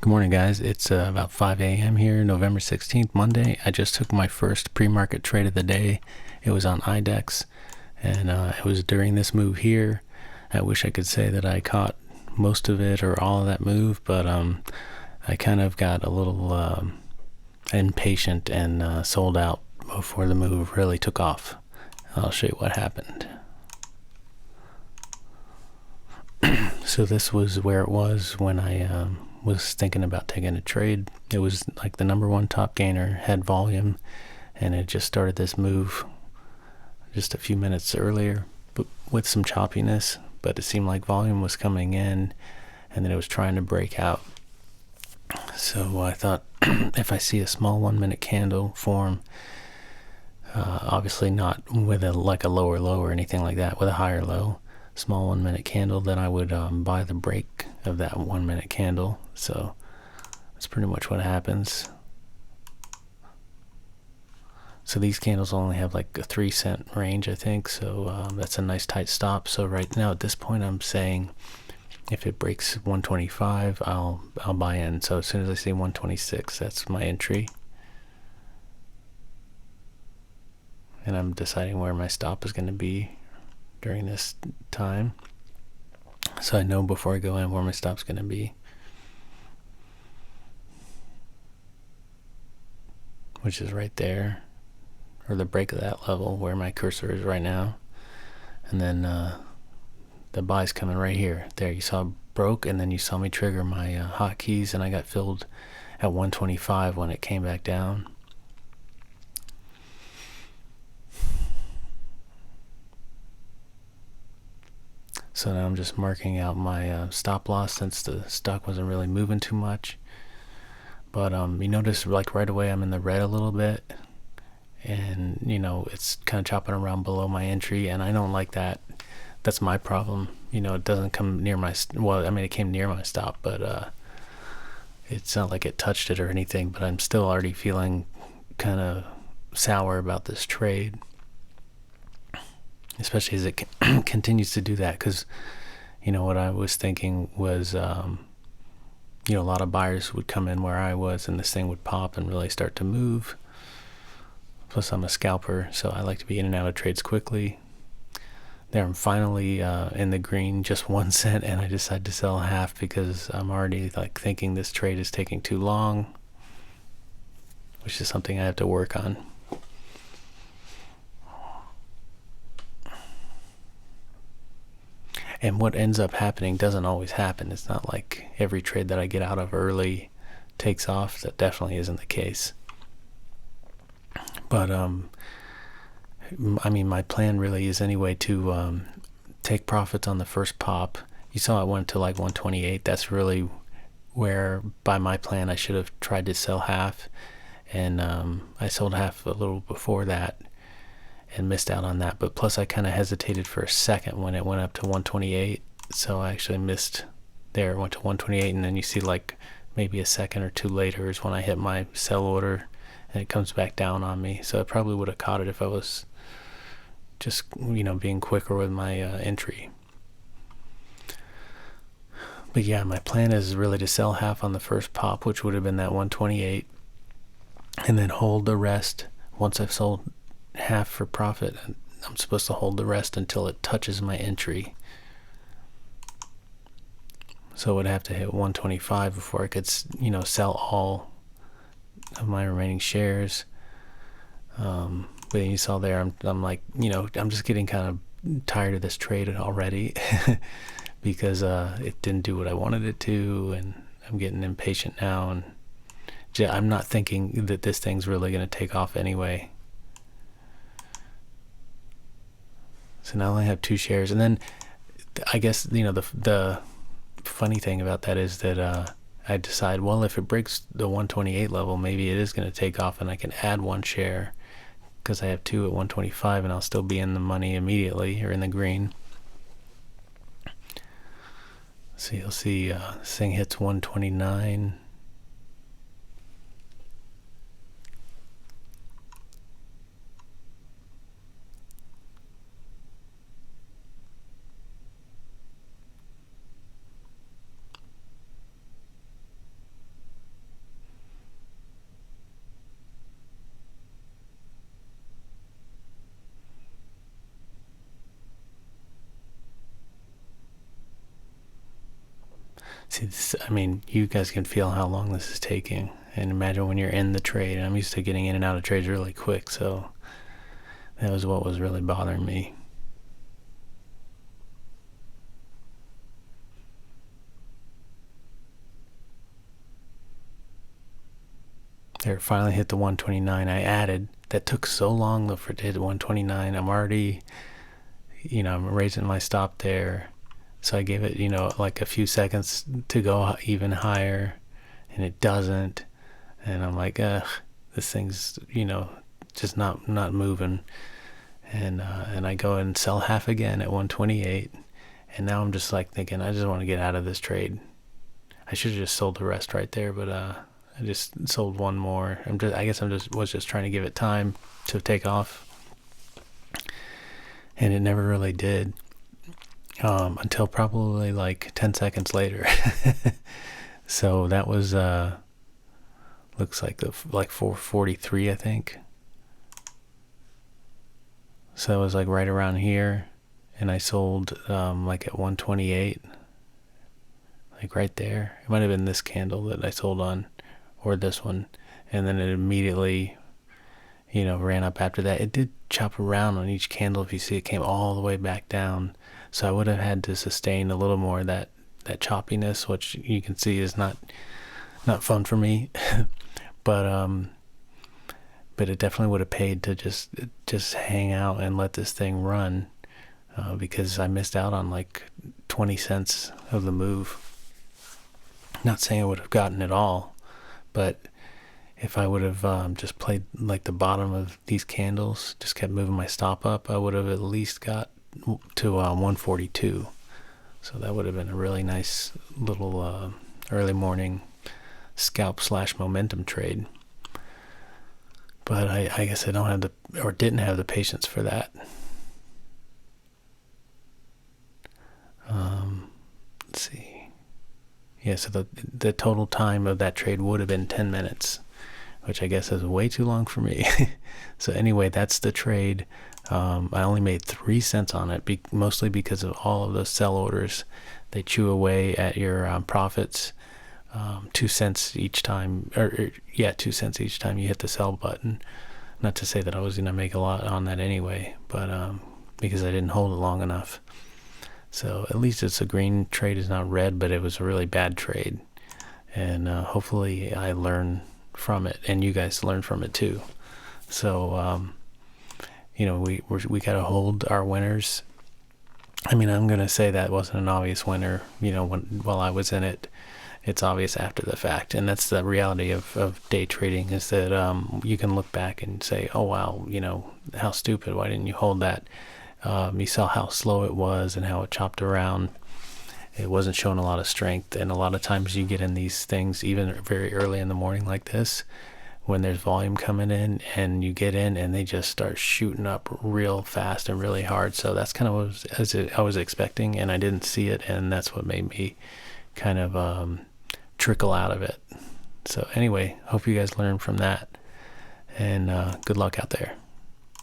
Good morning, guys. It's about 5 a.m. here, November 16th, Monday. I just took my first pre-market trade of the day. It was on IDEX, and it was during this move here. I wish I could say that I caught most of it or all of that move, but I kind of got a little impatient and sold out before the move really took off. I'll show you what happened. So this was where it was when I was thinking about taking a trade. It was like the number one top gainer, had volume, and it just started this move just a few minutes earlier, but with some choppiness. But it seemed like volume was coming in, and then it was trying to break out. So I thought, if I see a small 1 minute candle form, obviously not with a lower low or anything like that, with a higher low, small 1 minute candle, then I would buy the break of that 1 minute candle. So that's pretty much what happens. So these candles only have like a 3-cent range, I think. So that's a nice tight stop. So right now at this point, I'm saying if it breaks 125, I'll buy in. So as soon as I see 126, that's my entry. And I'm deciding where my stop is going to be during this time. So I know before I go in where my stop's going to be, which is right there, or the break of that level where my cursor is right now. And then the buy's coming right here. There, you saw broke, and then you saw me trigger my hotkeys, and I got filled at 125 when it came back down. So now I'm just marking out my stop loss since the stock wasn't really moving too much. But you notice like right away I'm in the red a little bit, and it's kind of chopping around below my entry, and I don't like that. That's my problem. It doesn't come near my, well, I mean, it came near my stop, but it's not like it touched it or anything, but I'm still already feeling kind of sour about this trade, especially as it continues to do that. Because what I was thinking was a lot of buyers would come in where I was, and this thing would pop and really start to move. Plus I'm a scalper, so I like to be in and out of trades quickly. There, I'm finally in the green, just 1 cent, and I decided to sell half because I'm already thinking this trade is taking too long, which is something I have to work on. And what ends up happening doesn't always happen. It's not like every trade that I get out of early takes off. That definitely isn't the case. But I mean, my plan really is anyway to take profits on the first pop. You saw it went to like 128. That's really where, by my plan, I should have tried to sell half. And I sold half a little before that and missed out on that. But plus I kind of hesitated for a second when it went up to 128. So I actually missed there. It went to 128, and then you see like maybe a second or two later is when I hit my sell order, and it comes back down on me. So I probably would have caught it if I was just being quicker with my entry. But yeah, my plan is really to sell half on the first pop, which would have been that 128, and then hold the rest. Once I've sold half for profit, I'm supposed to hold the rest until it touches my entry. So I would have to hit 125 before I could sell all of my remaining shares. But you saw there, I'm like, I'm just getting kind of tired of this trade already because it didn't do what I wanted it to, and I'm getting impatient now, and I'm not thinking that this thing's really going to take off anyway. So now I only have 2 shares, and then I guess the funny thing about that is that I decide, well, if it breaks the 128 level, maybe it is going to take off, and I can add 1 share because I have 2 at 125, and I'll still be in the money immediately, or in the green. So you'll see this thing hits 129. See, this, I mean, you guys can feel how long this is taking. And imagine when you're in the trade. I'm used to getting in and out of trades really quick, so that was what was really bothering me. There, finally hit the 129 I added. That took so long though for it to hit 129. I'm already, I'm raising my stop there. So I gave it, like a few seconds to go even higher, and it doesn't. And I'm like, ugh, this thing's, just not moving. And I go and sell half again at 128. And now I'm just like thinking, I just want to get out of this trade. I should have just sold the rest right there, but I just sold one more. I guess was just trying to give it time to take off, and it never really did. Until probably like 10 seconds later. So that was looks like like 443, I think. So it was like right around here, and I sold like at 128, like right there. It might have been this candle that I sold on, or this one, and then it immediately, ran up after that. It did chop around on each candle. If you see, it came all the way back down. So I would have had to sustain a little more of that choppiness, which you can see is not fun for me. But it definitely would have paid to just hang out and let this thing run, because I missed out on like 20 cents of the move. Not saying I would have gotten it all, but if I would have just played like the bottom of these candles, just kept moving my stop up, I would have at least got to 142. So that would have been a really nice little early morning scalp / momentum trade. But I guess I don't have didn't have the patience for that. Let's see. Yeah, so the total time of that trade would have been 10 minutes, which I guess is way too long for me. So anyway, that's the trade. I only made 3 cents on it, mostly because of all of those sell orders. They chew away at your profits. 2 cents each time, 2 cents each time you hit the sell button. Not to say that I was going to make a lot on that anyway, but because I didn't hold it long enough. So at least it's a green trade, is not red, but it was a really bad trade. And hopefully I learn from it, and you guys learn from it too. So, we got to hold our winners. I mean, I'm going to say that wasn't an obvious winner, while I was in it. It's obvious after the fact, and that's the reality of day trading, is that you can look back and say, oh wow, how stupid, why didn't you hold that? You saw how slow it was and how it chopped around. It wasn't showing a lot of strength, and a lot of times you get in these things even very early in the morning like this, when there's volume coming in, and you get in and they just start shooting up real fast and really hard. So that's kind of what I was expecting, and I didn't see it, and that's what made me kind of trickle out of it. So anyway, hope you guys learned from that, and good luck out there.